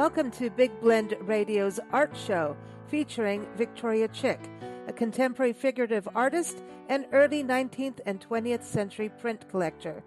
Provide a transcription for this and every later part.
Welcome to Big Blend Radio's Art Show, featuring Victoria Chick, a contemporary figurative artist and early 19th and 20th century print collector.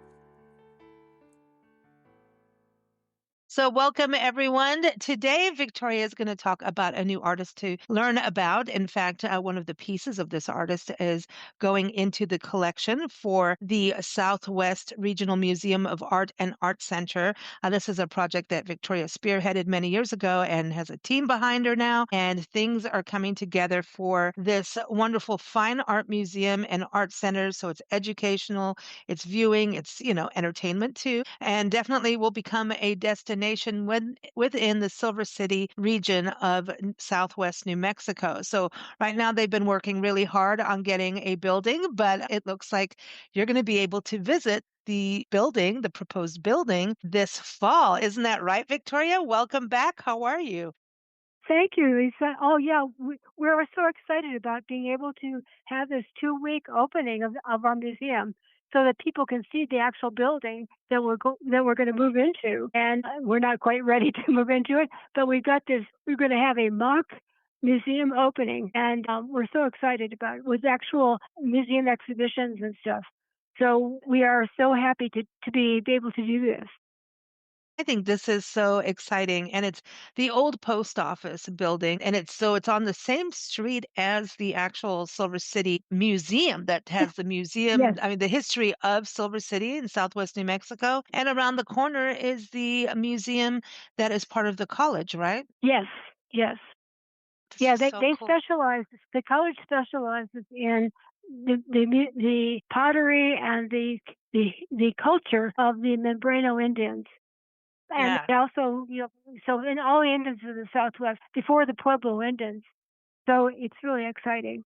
So welcome, everyone. Today, Victoria is going to talk about a new artist to learn about. In fact, one of the pieces of this artist is going into the collection for the Southwest Regional Museum of Art and Art Center. This is a project that Victoria spearheaded many years ago and has a team behind her now. And things are coming together for this wonderful fine art museum and art center. So it's educational, it's viewing, it's, entertainment too, and definitely will become a destination within the Silver City region of Southwest New Mexico. So right now they've been working really hard on getting a building, but it looks like you're going to be able to visit the building, the proposed building, this fall. Isn't that right, Victoria? Welcome back. How are you? Thank you, Lisa. Oh, yeah, we're so excited about being able to have this 2-week opening of our museum, so that people can see the actual building that we're going to move into. And we're not quite ready to move into it, but we've got this. We're going to have a mock museum opening, and we're so excited about it with actual museum exhibitions and stuff. So we are so happy to be able to do this. I think this is so exciting. And it's the old post office building. And it's on the same street as the actual Silver City Museum that has the museum, Yes. I mean, the history of Silver City in Southwest New Mexico. And around the corner is the museum that is part of the college, right? Yes. Yes. This Yeah, is so they cool. specialize. The college specializes in the pottery and the culture of the Membrano Indians, and Yeah. also so in all the Indians of the Southwest before the Pueblo Indians. So it's really exciting.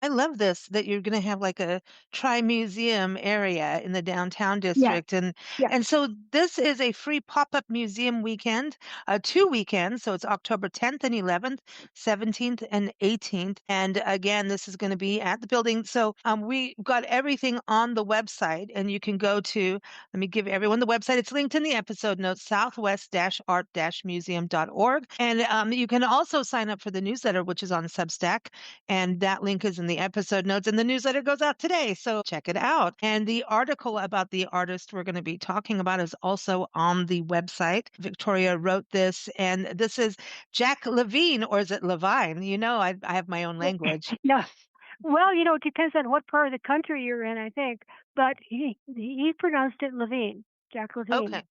I love this that you're going to have like a tri-museum area in the downtown Yeah, district. And yeah. so this is a free pop-up museum weekend, 2 weekends. So it's October 10th and 11th, 17th and 18th. And again, this is going to be at the building. So we got everything on the website, and you can go to, let me give everyone the website. It's linked in the episode notes, southwest-art-museum.org. And you can also sign up for the newsletter, which is on Substack. And that link is in the episode notes, and the newsletter goes out today. So check it out. And the article about the artist we're going to be talking about is also on the website. Victoria wrote this, and this is Jack Levine, or is it Levine? I have my own language. No, well, it depends on what part of the country you're in, I think. But he pronounced it Levine, Jack Levine. Okay.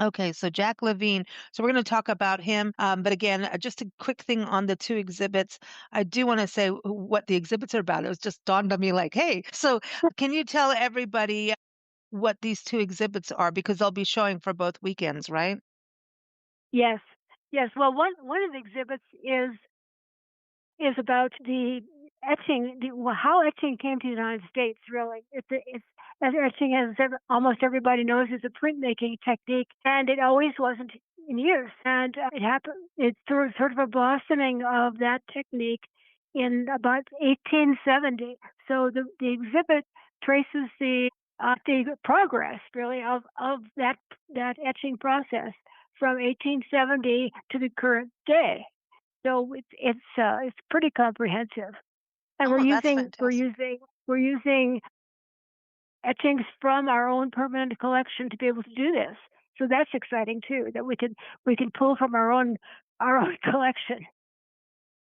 Okay, so Jack Levine. So we're going to talk about him. But again, just a quick thing on the two exhibits. I do want to say what the exhibits are about. It was just dawned on me like, hey, so can you tell everybody what these two exhibits are? Because they'll be showing for both weekends, right? Yes, yes. Well, one of the exhibits is about the etching, how etching came to the United States. Really, it's as etching, as almost everybody knows, is a printmaking technique, and it always wasn't in use. And it happened. It's sort of a blossoming of that technique in about 1870. So the exhibit traces the progress, really, of that etching process from 1870 to the current day. So it's pretty comprehensive, and Oh, that's fantastic. we're using etchings from our own permanent collection to be able to do this. So that's exciting too, that we can pull from our own collection.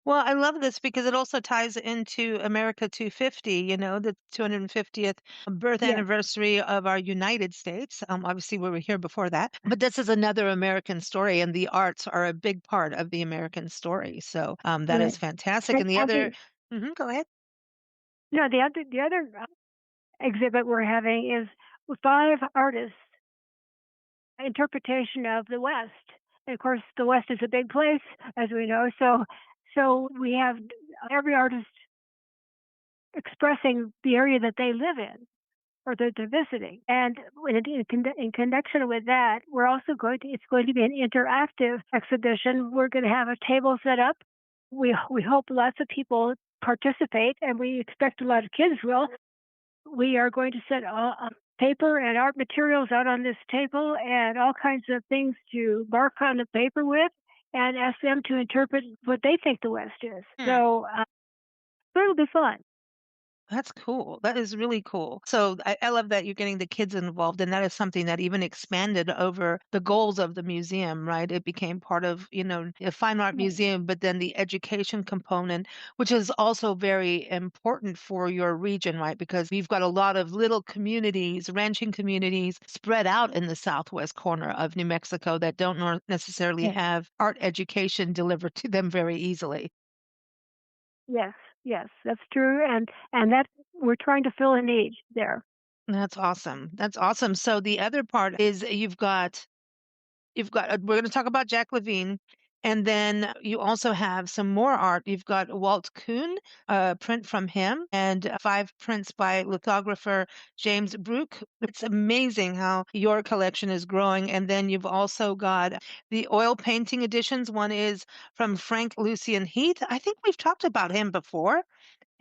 Well, I love this because it also ties into America 250, the 250th birth Yes, anniversary of our United States. Obviously, we were here before that, but this is another American story, and the arts are a big part of the American story. So that yes. is fantastic. And, And the and other, go ahead. no, the other exhibit we're having is with 5 artists' interpretation of the West. And of course, the West is a big place, as we know. So we have every artist expressing the area that they live in or that they're visiting. And in connection with that, it's going to be an interactive exhibition. We're going to have a table set up. We hope lots of people participate, and we expect a lot of kids will. We are going to set paper and art materials out on this table and all kinds of things to mark on the paper with and ask them to interpret what they think the West is. Hmm. So it'll be fun. That's cool. That is really cool. So I love that you're getting the kids involved, and that is something that even expanded over the goals of the museum, right? It became part of, a fine art Yeah. museum, but then the education component, which is also very important for your region, right? Because we've got a lot of little communities, ranching communities spread out in the southwest corner of New Mexico that don't necessarily Yes. have art education delivered to them very easily. Yes. Yes. That's true. And that we're trying to fill a need there. That's awesome. That's awesome. So the other part is you've got we're going to talk about Jack Levine, and then you also have some more art. You've got Walt Kuhn, a print from him, and five prints by lithographer James Brooke. It's amazing how your collection is growing. And then you've also got the oil painting editions. One is from Frank Lucian Heath. I think we've talked about him before,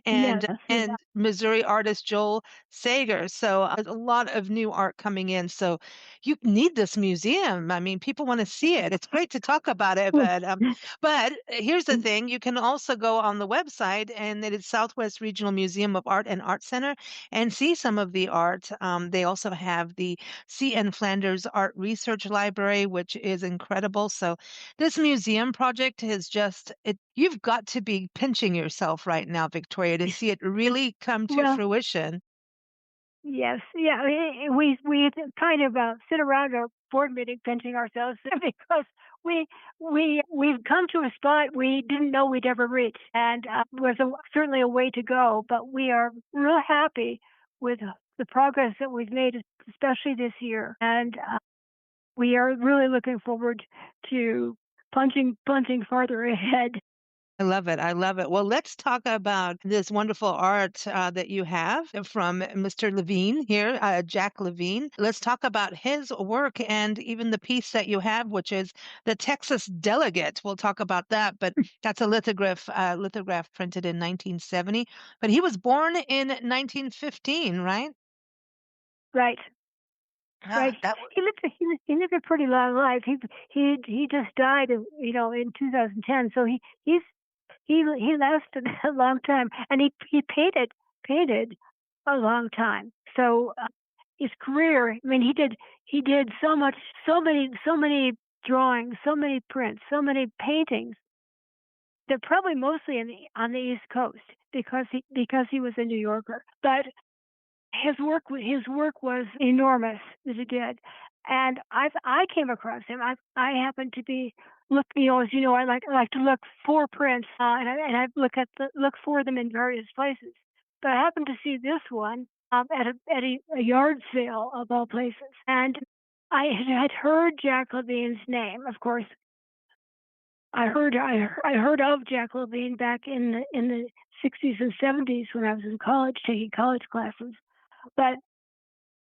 Yes. and Missouri artist Joel Sager. So a lot of new art coming in. So you need this museum. I mean, people want to see it. It's great to talk about it, but here's the thing: you can also go on the website, and it is Southwest Regional Museum of Art and Art Center, and see some of the art. They also have the C.N. Flanders Art Research Library, which is incredible. So this museum project is just it. You've got to be pinching yourself right now, Victoria, to see it really come to Well, fruition. yes, yeah. We kind of sit around our board meeting pinching ourselves because we've come to a spot we didn't know we'd ever reach, and was certainly a way to go. But we are real happy with the progress that we've made, especially this year, and we are really looking forward to plunging farther ahead. I love it. I love it. Well, let's talk about this wonderful art that you have from Mr. Levine here, Jack Levine. Let's talk about his work and even the piece that you have, which is the Texas Delegate. We'll talk about that, but that's a lithograph printed in 1970. But he was born in 1915, right? Right. Right. Ah, that He lived a pretty long life. He just died, in 2010. So he lasted a long time, and he painted a long time. So his career, I mean, he did so many drawings, so many prints, so many paintings. They're probably mostly on the East Coast because he was a New Yorker. But his work was enormous that he did, and I came across him. I happened to be looking, as you know, I like to look for prints, and I look for them in various places. But I happened to see this one at a yard sale of all places, and I had heard Jack Levine's name. Of course, I heard of Jack Levine back in the 60s and 70s when I was in college taking college classes, but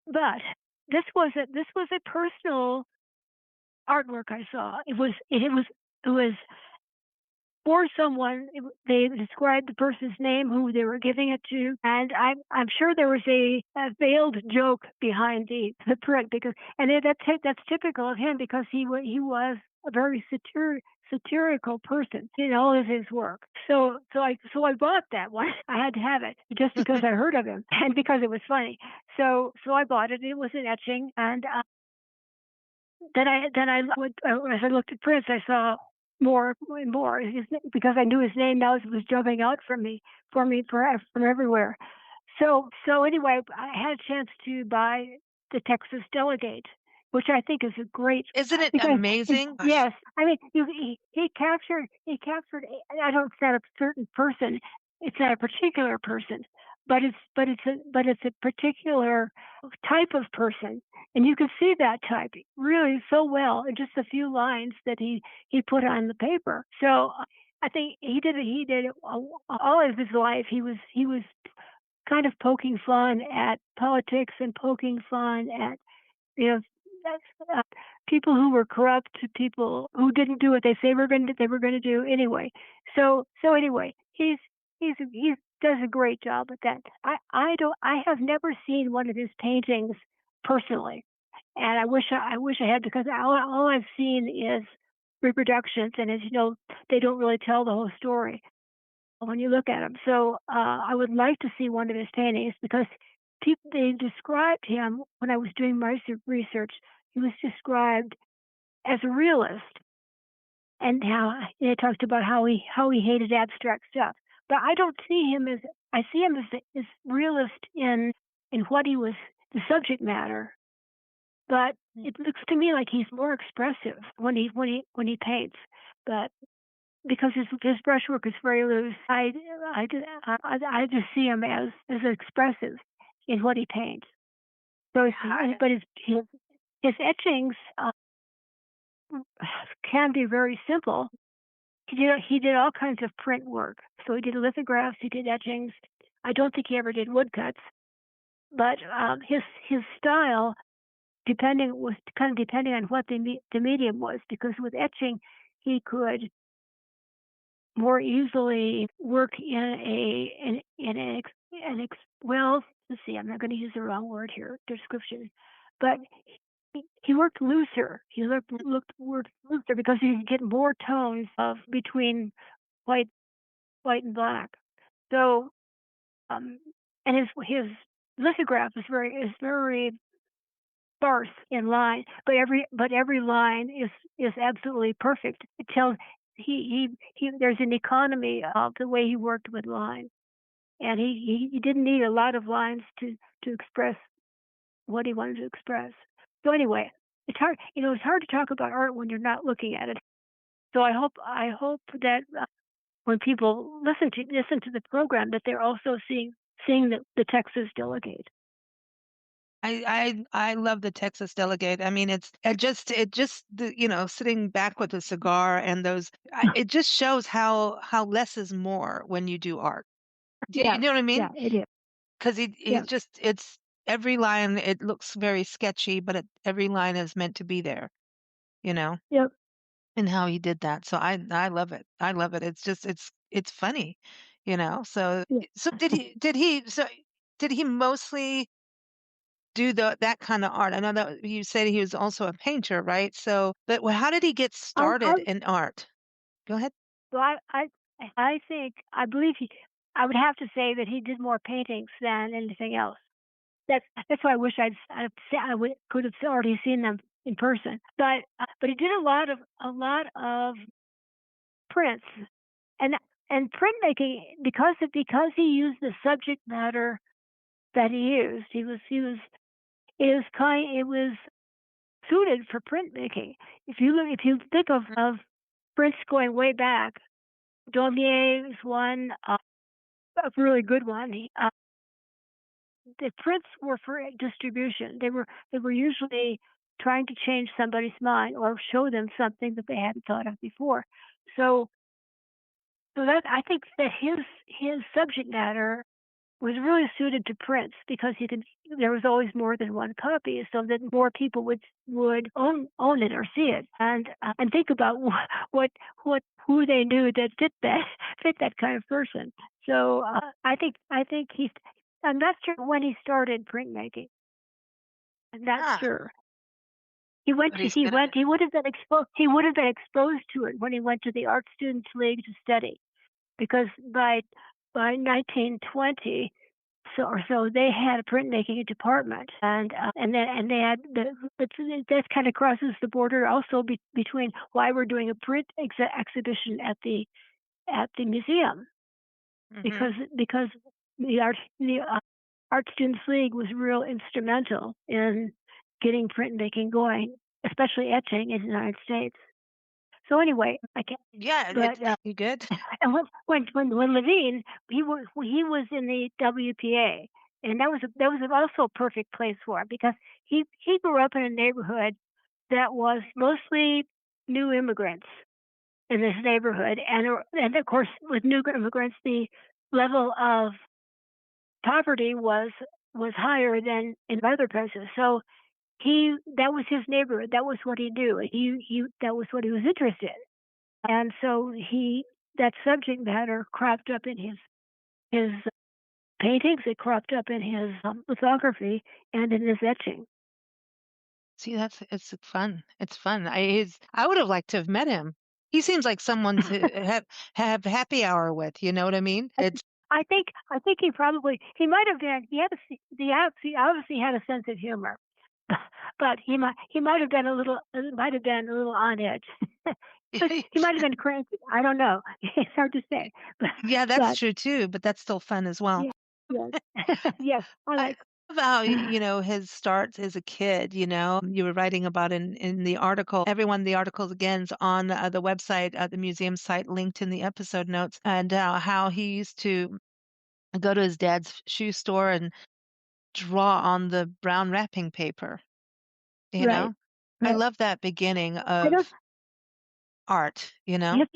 but this was a personal artwork I saw. It was for someone. They described the person's name, who they were giving it to, and I'm sure there was a veiled joke behind the print, because that's typical of him, because he was a very satirical person in all of his work. So I bought that one. I had to have it just because I heard of him and because it was funny. So I bought it. It was an etching, and then I would, as I looked at prints, I saw more and more, because I knew his name now was jumping out from everywhere. So anyway, I had a chance to buy the Texas Delegate, which I think is a great, isn't it because amazing? Gosh, yes, I mean he captured. I don't say a certain person. It's not a particular person, but it's a particular type of person, and you can see that type really so well in just a few lines that he put on the paper. So I think he did it all of his life. He was kind of poking fun at politics and poking fun at, you know uh, people who were corrupt, to people who didn't do what they say they were going to do anyway. So anyway, he's does a great job at that. I have never seen one of his paintings personally, and I wish I had because all I've seen is reproductions, and as you know, they don't really tell the whole story when you look at them. So I would like to see one of his paintings because people they described him when I was doing my research. He was described as a realist, and how they talked about how he hated abstract stuff. But I don't see him as I see him as realist in what he was the subject matter. But Mm. it looks to me like he's more expressive when he paints. But because his brushwork is very loose, I just see him as expressive in what he paints. So, but his etchings can be very simple. He did all kinds of print work. So he did lithographs, he did etchings. I don't think he ever did woodcuts, but his style depending on what the medium was. Because with etching, he could more easily work in well, let's see, I'm not going to use the wrong word here, description, but he worked looser. Worked looser because he could get more tones of between white and black. So, um, and his lithograph is very sparse in line, but every line is absolutely perfect. It tells he there's an economy of the way he worked with line, and he didn't need a lot of lines to express what he wanted to express. So anyway, it's hard it's hard to talk about art when you're not looking at it. So I hope that when people listen to the program that they're also seeing the Texas delegate. I love the Texas delegate. I mean, it just sitting back with a cigar and it just shows how less is more when you do art. Do you Yes, know what I mean? yeah, it is. Because Yeah, he's just it's every line it looks very sketchy, but every line is meant to be there, you know, yep, and how he did that. So I love it. I love it. It's just it's funny, you know. yeah. So did he mostly do that kind of art? I know that you said he was also a painter, right? So, but how did he get I started in art? Go ahead. so I think I believe he. I would have to say that he did more paintings than anything else. That's why I wish could have already seen them in person. But he did a lot of prints and printmaking because he used the subject matter that he used. He was it was suited for printmaking. If you think of prints going way back, Daumier is one, a really good one. The prints were for distribution. They were usually trying to change somebody's mind or show them something that they hadn't thought of before. So that I think that his subject matter was really suited to prints because you could there was always more than one copy, so that more people would own it or see it and think about what who they knew that fit that kind of person. So I think he's I'm not sure when he started printmaking. I'm not Ah, sure. but he's good at it. He would have been exposed to it when he went to the Art Students League to study because by 1920 so they had a printmaking department and they had that kind of crosses the border also between why we're doing a print exhibition at the museum Hmm. because the Art Students League was real instrumental in getting printmaking going, especially etching in the United States. So anyway, I can't. Yeah, But you good? and when Levine he was in the WPA, and that was also a perfect place for him because he grew up in a neighborhood that was mostly new immigrants in this neighborhood, and of course with new immigrants the level of poverty was higher than in other places. So he that was his neighborhood. That was what he knew. He that was what he was interested in. And so he that subject matter cropped up in his paintings. It cropped up in his lithography and in his etching. See, that's it's fun. It's fun. I would have liked to have met him. He seems like someone to have happy hour with, you know what I mean? I It's I think he might have been he obviously had a sense of humor, but he might have been a little on edge. He might have been cranky. I don't know. It's hard to say, but yeah, that's but true too, but that's still fun as well. yeah, yes, yes. I I like love how, his starts as a kid, you were writing about in the article. Everyone, the article again's on the website, the museum site linked in the episode notes, and how he used to go to his dad's shoe store and draw on the brown wrapping paper, you right, know? I right. love that beginning I don't. of art, you know? Yes,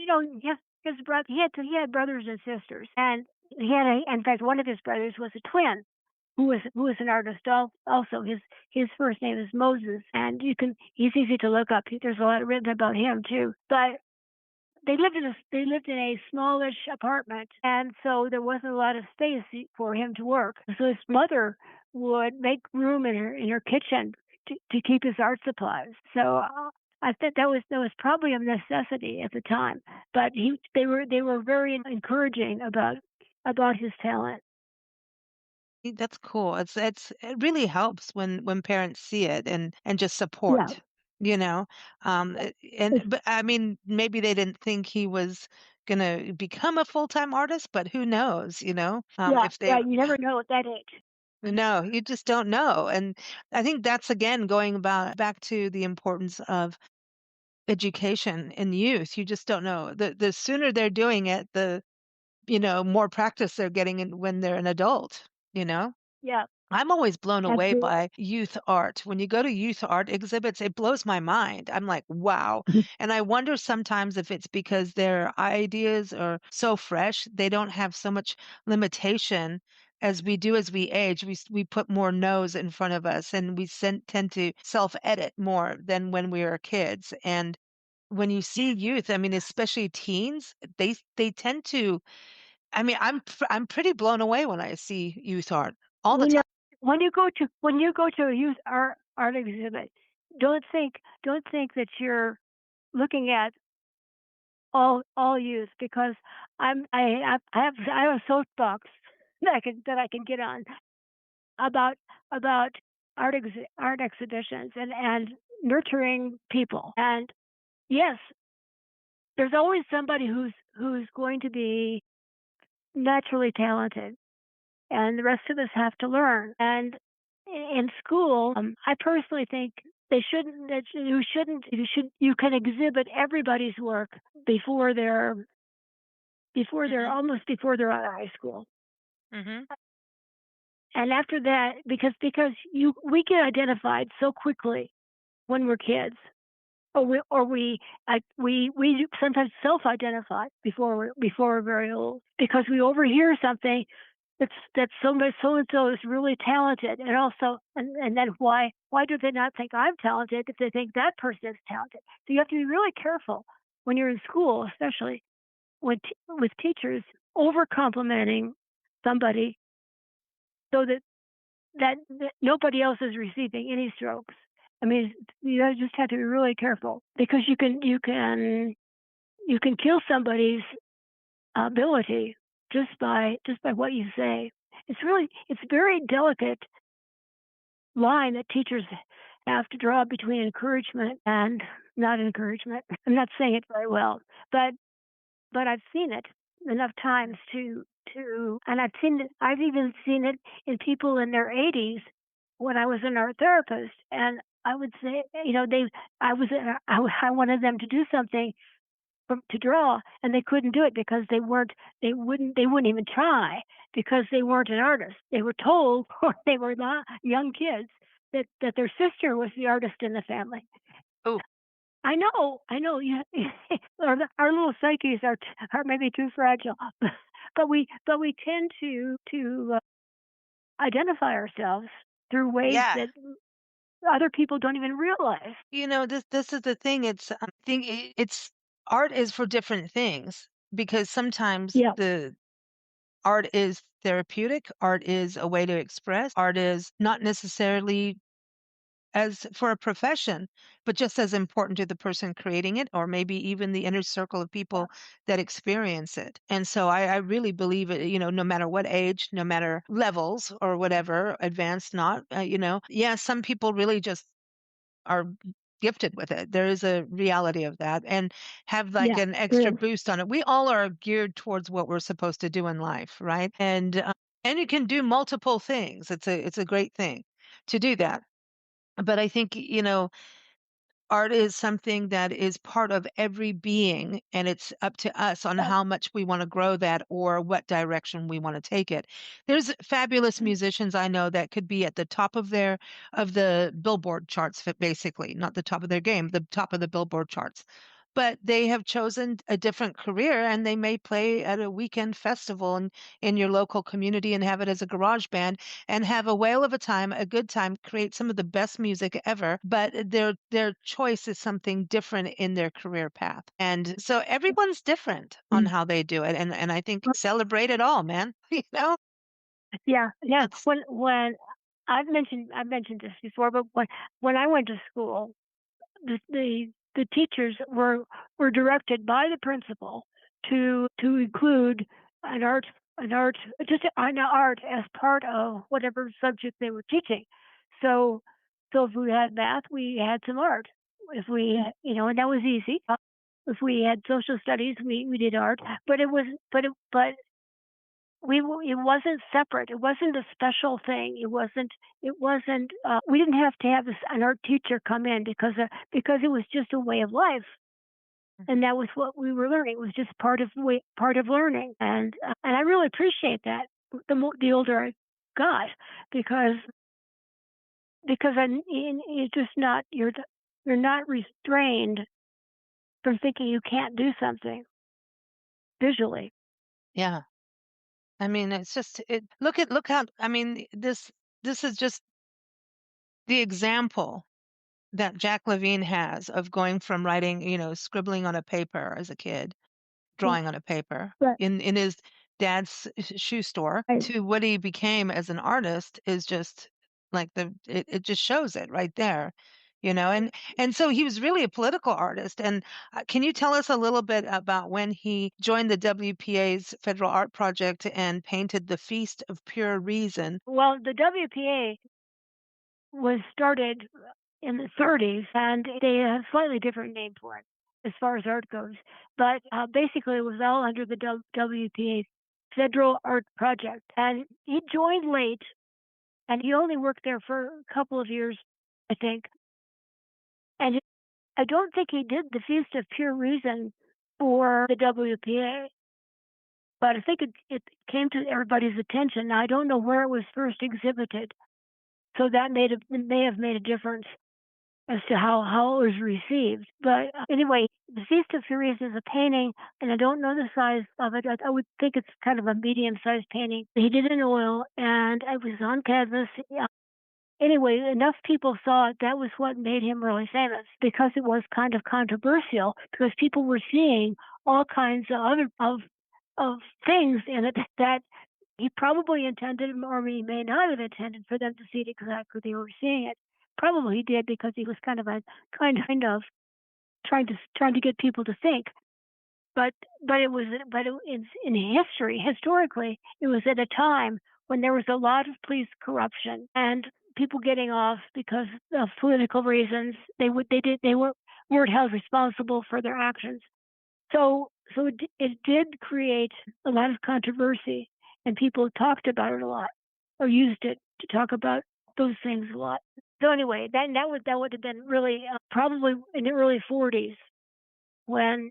yes. His brother. He had brothers and sisters, and in fact, one of his brothers was a twin who was an artist also. His first name is Moses, and he's easy to look up. There's a lot written about him too. But they lived in a smallish apartment, and so there wasn't a lot of space for him to work. So his mother would make room in her kitchen to keep his art supplies. So I think that was probably a necessity at the time. But they were very encouraging about his talent. That's cool. It really helps when parents see it and just Yeah. support, you know. And but I mean, maybe they didn't think he was gonna become a full-time artist, but who knows, Yeah, if they right. You never know at that age. no, you just don't know. And I think that's again going about back to the importance of education in youth. You just don't know. The sooner they're doing it, the more practice they're getting in when they're an adult, you know? Yeah, I'm always blown away absolutely. by youth art. When you go to youth art exhibits, it blows my mind. I'm like, wow. And I wonder sometimes if it's because their ideas are so fresh, they don't have so much limitation as we do as we age. We put more no's in front of us and tend to self-edit more than when we were kids. And when you see youth, I mean, especially teens, they tend to I'm pretty blown away when I see youth art all the When you time. when you go to a youth art exhibit, don't think that you're looking at all youth because I have a soapbox that I can get on about about art exhibitions and nurturing people. And yes, there's always somebody who's going to be naturally talented, and the rest of us have to learn. And in school, I personally think they shouldn't. That you shouldn't. You can exhibit everybody's work before they're Mhm, almost before they're out of high school. mhm. And after that, because we get identified so quickly when we're kids, we sometimes self-identify before we're very old because we overhear something that's so and so is really talented, and also and then why do they not think I'm talented if they think that person is talented? So you have to be really careful when you're in school, especially with teachers over complimenting somebody so that nobody else is receiving any strokes. I mean, you just have to be really careful because you can kill somebody's ability just by what you say. It's very delicate line that teachers have to draw between encouragement and not encouragement. I'm not saying it very well, but I've seen it enough times and I've even seen it in people in their 80s when I was an art therapist, and I would say, I wanted them to do something to draw, and they couldn't do it because they wouldn't even try because they weren't an artist. They were told when they were not young kids that their sister was the artist in the family. Oh, I know. Yeah, our little psyches are maybe too fragile, but we tend to identify ourselves through ways yeah. that other people don't even realize. This is the thing. I think it's art is for different things because sometimes Yeah, the art is therapeutic. Art is a way to express. Art is not necessarily as for a profession, but just as important to the person creating it, or maybe even the inner circle of people that experience it. And so I really believe it, no matter what age, no matter levels or whatever, advanced, not, yeah, some people really just are gifted with it. There is a reality of that and have like Yeah, an there extra is. boost on it. We all are geared towards what we're supposed to do in life, right? And you can do multiple things. It's a great thing to do that. But I think, art is something that is part of every being, and it's up to us on how much we want to grow that or what direction we want to take it. There's fabulous musicians I know that could be at the top of the Billboard charts, basically, not the top of their game, the top of the Billboard charts. But they have chosen a different career and they may play at a weekend festival in your local community and have it as a garage band and have a whale of a time, a good time, create some of the best music ever, but their choice is something different in their career path. And so everyone's different on Mm. how they do it. And I think celebrate it all, man. Yeah, yeah. It's When I've mentioned this before, but when I went to school, the teachers were directed by the principal to include an art an art just an art as part of whatever subject they were teaching. So so if we had math, we had some art. If we and that was easy. If we had social studies, we did art. But it wasn't separate. It wasn't a special thing. It wasn't. We didn't have to have an art teacher come in because it was just a way of life, and that was what we were learning. It was just part of learning, and I really appreciate that. The older I got, because it's just not you're not restrained from thinking you can't do something visually. yeah. I mean, it's just look how I mean this is just the example that Jack Levine has of going from writing, scribbling on a paper as a kid, Yeah, drawing on a paper but in his dad's shoe store to what he became as an artist is just like it just shows it right there, and so he was really a political artist. And can you tell us a little bit about when he joined the WPA's Federal Art Project and painted the Feast of Pure Reason? well, the WPA was started in the 30s, and they have a slightly different name for it as far as art goes. But basically, it was all under the WPA Federal Art Project. And he joined late, and he only worked there for a couple of years, I think. And I don't think he did the Feast of Pure Reason for the WPA. But I think it came to everybody's attention. Now, I don't know where it was first exhibited, so that may have made a difference as to how it was received. But anyway, the Feast of Furies is a painting, and I don't know the size of it. I would think it's kind of a medium-sized painting. He did it in oil, and it was on canvas. Yeah. Anyway, enough people saw it. That was what made him really famous, because it was kind of controversial, because people were seeing all kinds of other of things in it that he probably intended, or he may not have intended, for them to see it exactly they were seeing it. Probably he did, because he was kind of trying to get people to think. But in history, historically, it was at a time when there was a lot of police corruption and people getting off because of political reasons. Weren't held responsible for their actions. So it did create a lot of controversy, and people talked about it a lot, or used it to talk about those things a lot. So anyway, that would have been really probably in the early 40s when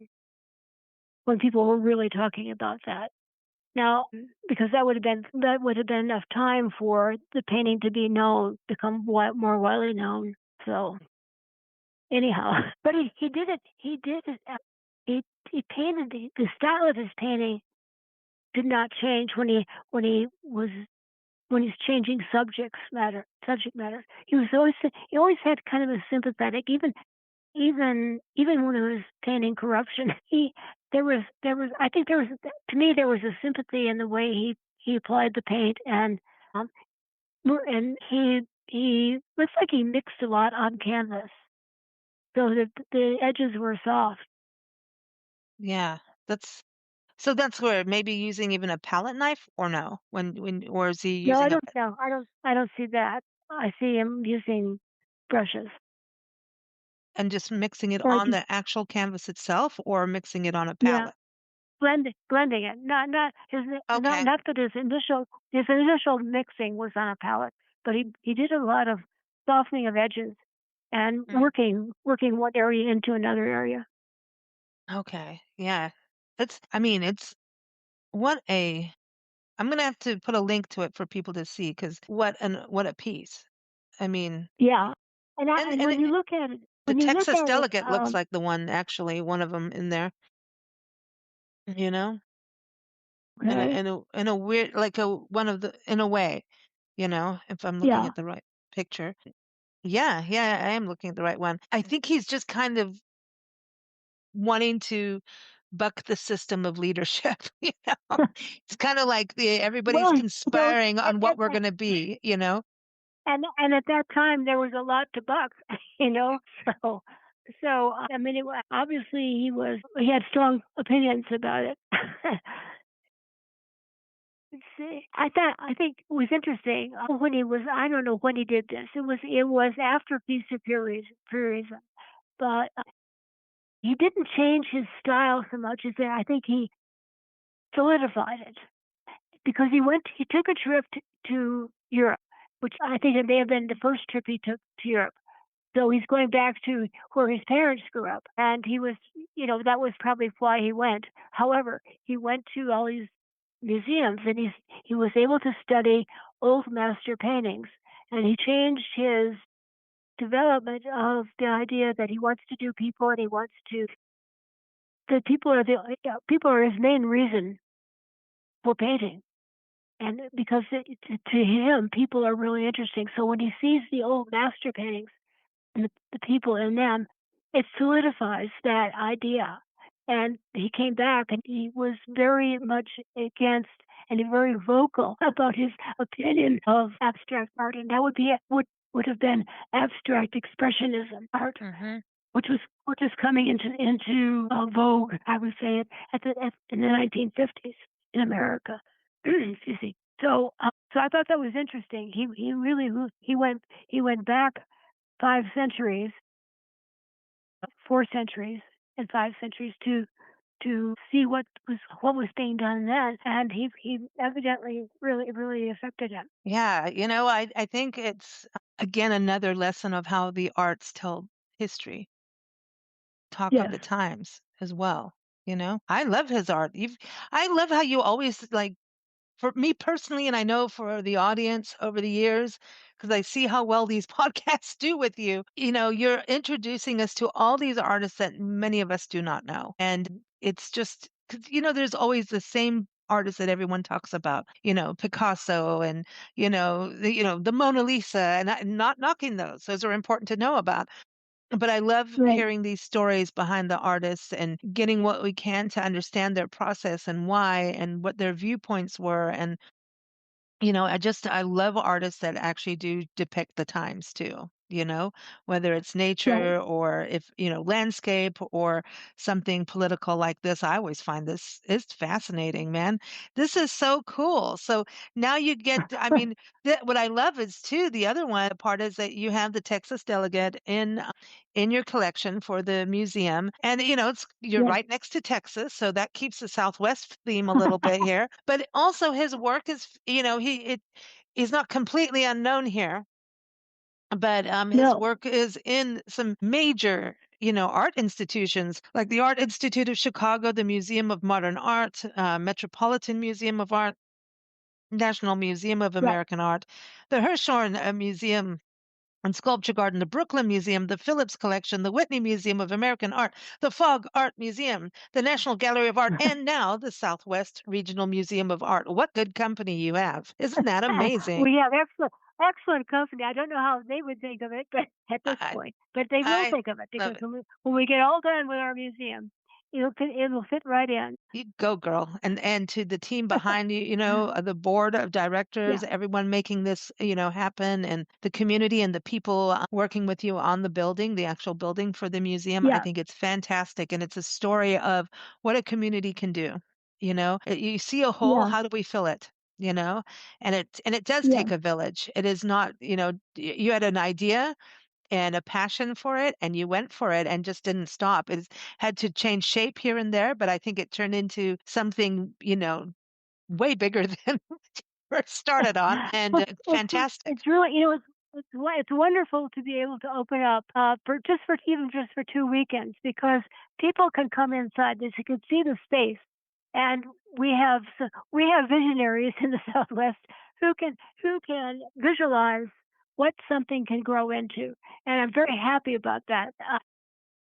people were really talking about that. Now, because that would have been enough time for the painting to be known, become more widely known. So anyhow, but he did it. He did it. He painted the style of his painting did not change when he's changing subject matter. He always had kind of a sympathetic, even when he was painting corruption. He there was I think there was, to me, there was a sympathy in the way he applied the paint um, and he looks like he mixed a lot on canvas so that the edges were soft. Yeah. That's so that's where maybe using even a palette knife or no? When or is he No, I using a don't know. I don't see that. I see him using brushes and just mixing it or on just the actual canvas itself or mixing it on a yeah, palette? blending it. Okay. Not that his initial mixing was on a palette, but he did a lot of softening of edges and Mm. working one area into another area. Okay. Yeah. It's I mean, it's what a I'm gonna have to put a link to it for people to see because what a piece. I mean, Yeah, and and the when you look Texas at it, delegate looks like the one actually, one of them in there, you know, okay, in a weird like a one of the in a way, if I'm looking yeah. at the right picture. Yeah, yeah, I am looking at the right one. I think he's just kind of wanting to buck the system of leadership, you know. It's kind of like everybody's Well, so conspiring on what we're going to be, you know. and at that time there was a lot to buck, you know. So I mean, obviously he had strong opinions about it. Let's see. I think it was interesting when he was. I don't know when he did this. It was after Peace of Purism, but he didn't change his style so much as I think he solidified it because he took a trip to Europe, which I think it may have been the first trip he took to Europe. So he's going back to where his parents grew up, and that was probably why he went. However, he went to all these museums, and he was able to study old master paintings, and he changed his development of the idea that he wants to do people, and he wants to that people are his main reason for painting. And because to him, people are really interesting. So when he sees the old master paintings and the people in them, it solidifies that idea. And he came back and he was very much against and very vocal about his opinion of abstract art, and that would have been abstract expressionism art, Hmm. which was coming into vogue, I would say, in the 1950s in America. Excuse me. So I thought that was interesting. He really he went back 5 centuries, 4 centuries, and 5 centuries to see what was being done then, and he evidently really affected him. Yeah, I think it's again another lesson of how the arts tell history, talk of Yes, the times as well. I love his art. I love how you always like for me personally, and I know for the audience over the years, because I see how well these podcasts do with you, you're introducing us to all these artists that many of us do not know. And it's just, because, there's always the same artists that everyone talks about, Picasso and, the Mona Lisa, and I'm not knocking those. Those are important to know about. But I love right. hearing these stories behind the artists and getting what we can to understand their process and why and what their viewpoints were. And I love artists that actually do depict the times too, whether it's Right. nature or if, landscape or something political like this. I always find this is fascinating, man. This is so cool. So now you get, I mean, what I love is too, the other one part is that you have the Texas delegate in your collection for the museum. And you're Yes. right next to Texas, so that keeps the Southwest theme a little bit here. But also his work is, he's not completely unknown here, but his No. work is in some major art institutions like the Art Institute of Chicago, the Museum of Modern Art, Metropolitan Museum of Art, National Museum of Right. American Art, the Hirshhorn Museum and Sculpture Garden, the Brooklyn Museum, the Phillips Collection, the Whitney Museum of American Art, the Fogg Art Museum, the National Gallery of Art, and now the Southwest Regional Museum of Art. What good company you have. Isn't that amazing? We have excellent company. I don't know how they would think of it, but at this I, point, but they will I think of it love because it. when we get all done with our museum, it'll fit right in. You go, girl. And to the team behind you, the board of Yeah, directors, everyone making this, happen, and the community and the people working with you on the building, the actual building for the museum. I yeah, think it's fantastic. And it's a story of what a community can do. You see a hole, yeah, how do we fill it? You know, and it does yeah, take a village. It is not, you had an idea and a passion for it and you went for it and just didn't stop. It had to change shape here and there, but I think it turned into something, way bigger than first started on and well, fantastic. it's really, it's wonderful to be able to open up for even just for 2 weekends, because people can come inside. They can see the space, and we have visionaries in the Southwest who can visualize what something can grow into, and I'm very happy about that.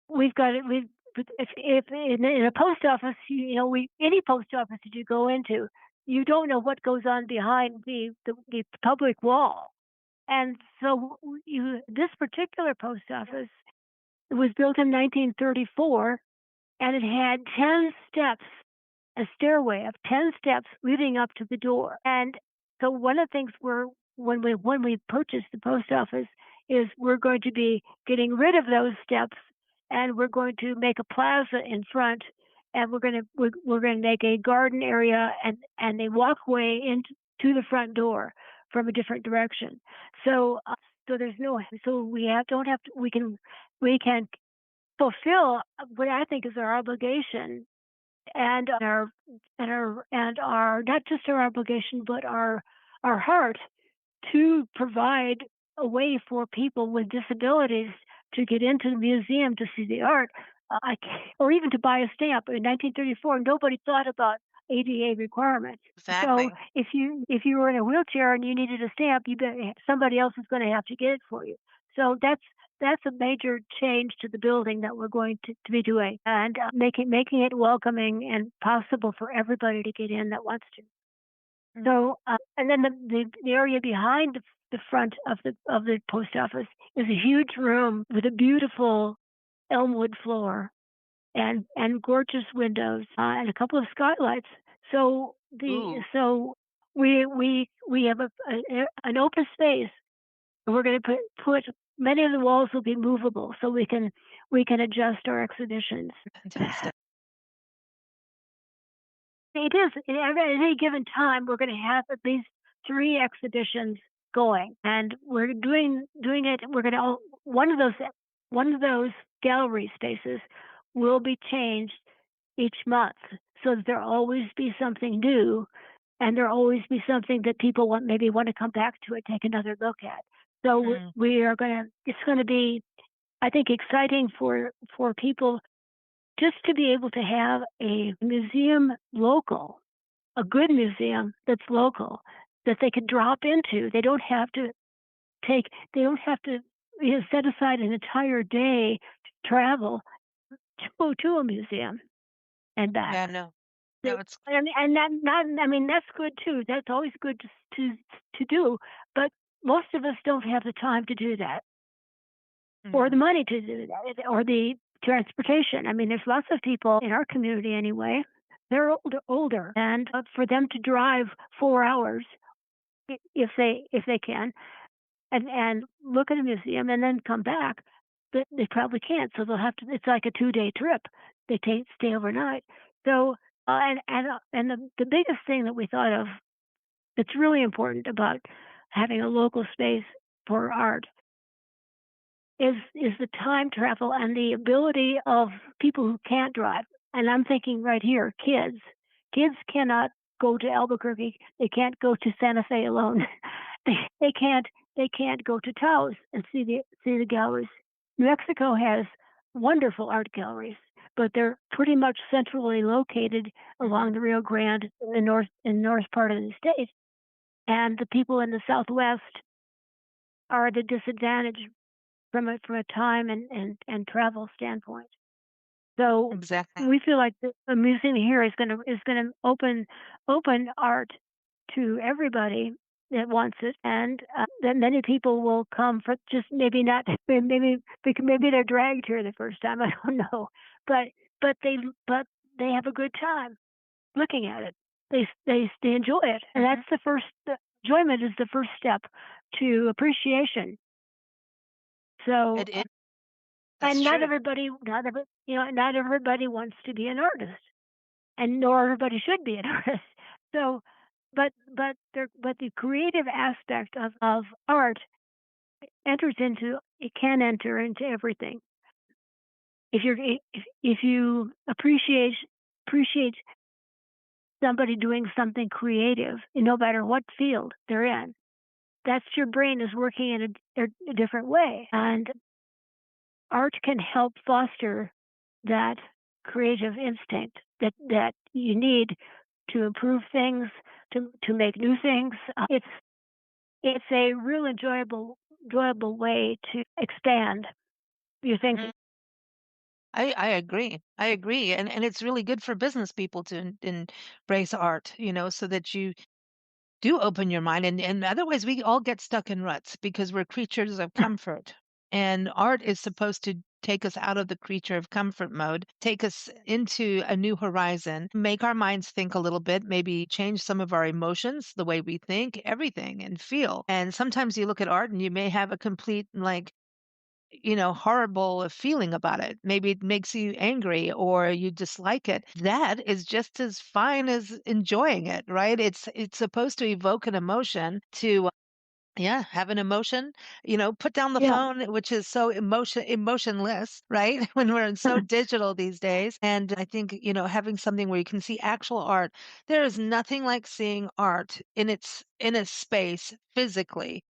We've got it. We've if in a post office, we any post office that you go into, you don't know what goes on behind the public wall. And so this particular post office, it was built in 1934, and it had 10 steps, a stairway of 10 steps leading up to the door. And so one of the things when we purchased the post office is we're going to be getting rid of those steps, and we're going to make a plaza in front, and we're going to make a garden area and a walkway into to the front door from a different direction. So there's no so we have don't have to we can fulfill what I think is our obligation, and our not just our obligation, but our heart, to provide a way for people with disabilities to get into the museum to see the art, or even to buy a stamp. In 1934, nobody thought about ADA requirements. So Exactly. if you were in a wheelchair and you needed a stamp, somebody else is going to have to get it for you. So that's a major change to the building that we're going to be doing, and making it welcoming and possible for everybody to get in that wants to. Mm. So, and then the area behind the front of the post office is a huge room with a beautiful elmwood floor and gorgeous windows, and a couple of skylights. So Ooh, we have an open space, and we're going to put many of the walls will be movable, so we can adjust our exhibitions. fantastic. It is. At any given time, we're going to have at least 3 exhibitions going, and we're doing it. We're going to one of those gallery spaces will be changed each month, so that there'll always be something new, and there'll always be something that people maybe want to come back to and take another look at. So Mm, we are going to. It's going to be, I think, exciting for people just to be able to have a museum local, a good museum that's local, that they could drop into. Take they don't have to set aside an entire day to travel to a museum and back. yeah, no, no, They, it's and that not I mean that's good too. That's always good to to do, but most of us don't have the time to do that, or the no, money to do that, or the transportation. I mean, there's lots of people in our community anyway. They're older, and for them to drive 4 hours, if they can, and look at a museum and then come back, but they probably can't. So they'll have to. It's like a 2-day trip. They stay overnight. So and the biggest thing that we thought of that's really important about having a local space for art is the time travel and the ability of people who can't drive. And I'm thinking right here, kids. Kids cannot go to Albuquerque. They can't go to Santa Fe alone. They can't go to Taos and see the galleries. New Mexico has wonderful art galleries, but they're pretty much centrally located along mhm, the Rio Grande in the north part of the state. And the people in the Southwest are at a disadvantage from a time and travel standpoint. So exactly. we feel like the museum here is gonna open art to everybody that wants it, and that many people will come for just maybe not maybe they're dragged here the first time. I don't know, but but but they have a good time looking at it. They enjoy it, and Mhm. that's the first. The enjoyment is the first step to appreciation. So, It that's and not true. everybody, not everybody wants to be an artist, and nor everybody should be an artist. So, but the creative aspect of art enters into it can enter into everything. If you appreciate somebody doing something creative, no matter what field they're in, that's your brain is working in a different way, and art can help foster that creative instinct that you need to improve things, to make new things. It's a real enjoyable way to expand your Mhm. thinking. I agree. I agree. And it's really good for business people to embrace art, so that you do open your mind. And otherwise, we all get stuck in ruts because we're creatures of comfort. And art is supposed to take us out of the creature of comfort mode, take us into a new horizon, make our minds think a little bit, maybe change some of our emotions, the way we think, everything and feel. And sometimes you look at art and you may have a complete, like, horrible feeling about it. Maybe it makes you angry or you dislike it. That is just as fine as enjoying it, right? It's supposed to evoke an emotion to yeah, have an emotion, put down the Yeah. phone, which is so emotionless, right? When we're so digital these days. And I think, having something where you can see actual art, there is nothing like seeing art in a space physically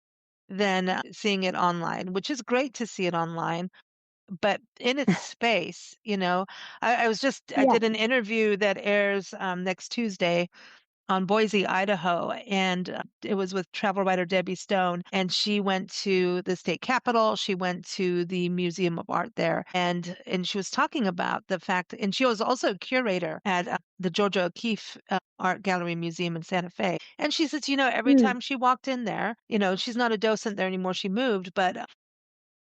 than seeing it online, which is great to see it online, but in its space, I Yeah. did an interview that airs next Tuesday on Boise, Idaho, and it was with travel writer Debbie Stone, and she went to the state capitol. She went to the Museum of Art there, and she was talking about the fact, and she was also a curator at the Georgia O'Keeffe Art Gallery Museum in Santa Fe. And she says, every Mm. time she walked in there, she's not a docent there anymore. She moved, but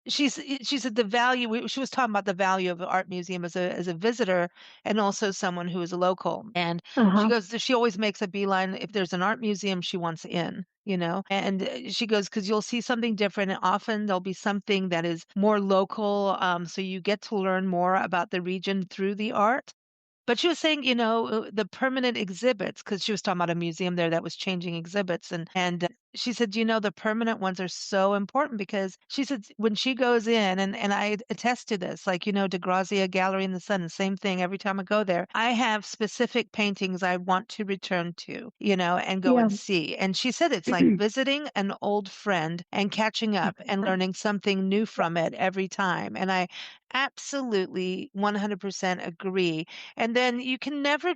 she said the value she was talking about the value of the art museum as a visitor and also someone who is a local. And she Uh-huh. goes, she always makes a beeline if there's an art museum she wants in, and she goes, because you'll see something different, and often there'll be something that is more local, so you get to learn more about the region through the art. But she was saying, the permanent exhibits, because she was talking about a museum there that was changing exhibits, and she said, the permanent ones are so important because she said when she goes in, and I attest to this, like, DeGrazia Gallery in the Sun, the same thing every time I go there. I have specific paintings I want to return to, and go Yeah. and see. And she said it's like visiting an old friend and catching up and learning something new from it every time. And I absolutely 100% agree. And then you can never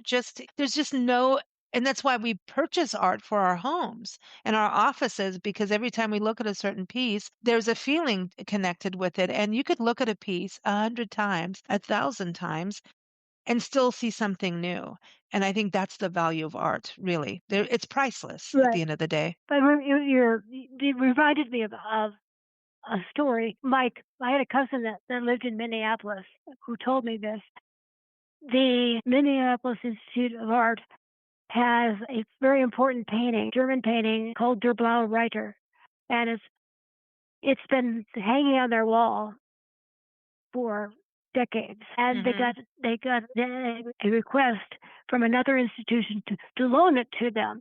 there's just no, and that's why we purchase art for our homes and our offices, because every time we look at a certain piece, there's a feeling connected with it. And you could look at a piece 100 times, 1,000 times, and still see something new. And I think that's the value of art, really. It's priceless at Right. the end of the day. But you reminded me of a story. Mike, I had a cousin that lived in Minneapolis who told me this. The Minneapolis Institute of Art has a very important painting, German painting called Der Blaue Reiter, and it's been hanging on their wall for decades. And Hmm. they got a request from another institution to loan it to them.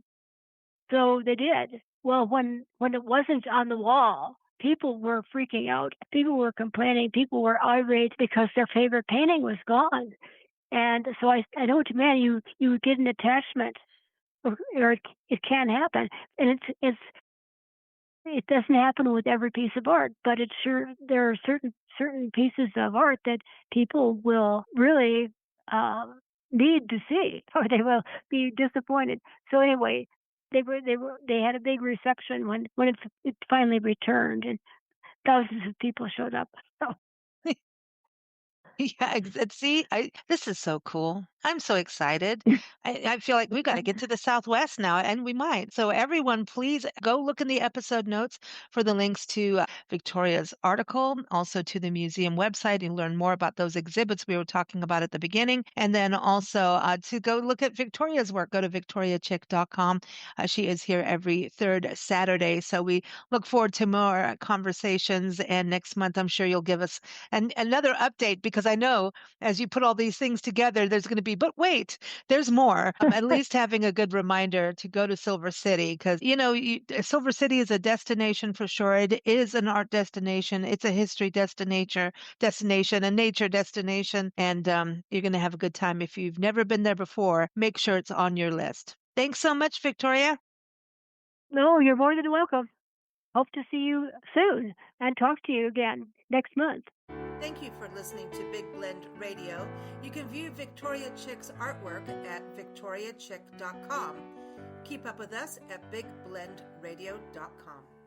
So they did. Well, when it wasn't on the wall, people were freaking out. People were complaining. People were irate because their favorite painting was gone. And so I know what you mean. You would get an attachment, or it can happen, and it doesn't happen with every piece of art, but it's sure there are certain pieces of art that people will really need to see, or they will be disappointed. So anyway, they had a big reception when it finally returned, and thousands of people showed up. So Yeah, see, this is so cool. I'm so excited. I feel like we got to get to the Southwest now, and we might. So, everyone, please go look in the episode notes for the links to Victoria's article, also to the museum website, and learn more about those exhibits we were talking about at the beginning. And then also to go look at Victoria's work, go to victoriachick.com. She is here every third Saturday. So, we look forward to more conversations. And next month, I'm sure you'll give us another update because I know as you put all these things together, there's going to be, but wait, there's more. At least having a good reminder to go to Silver City because, Silver City is a destination for sure. It is an art destination. It's a history destination, a nature destination. And you're going to have a good time. If you've never been there before, make sure it's on your list. Thanks so much, Victoria. No, you're more than welcome. Hope to see you soon and talk to you again next month. Thank you for listening to Big Blend Radio. You can view Victoria Chick's artwork at victoriachick.com. Keep up with us at bigblendradio.com.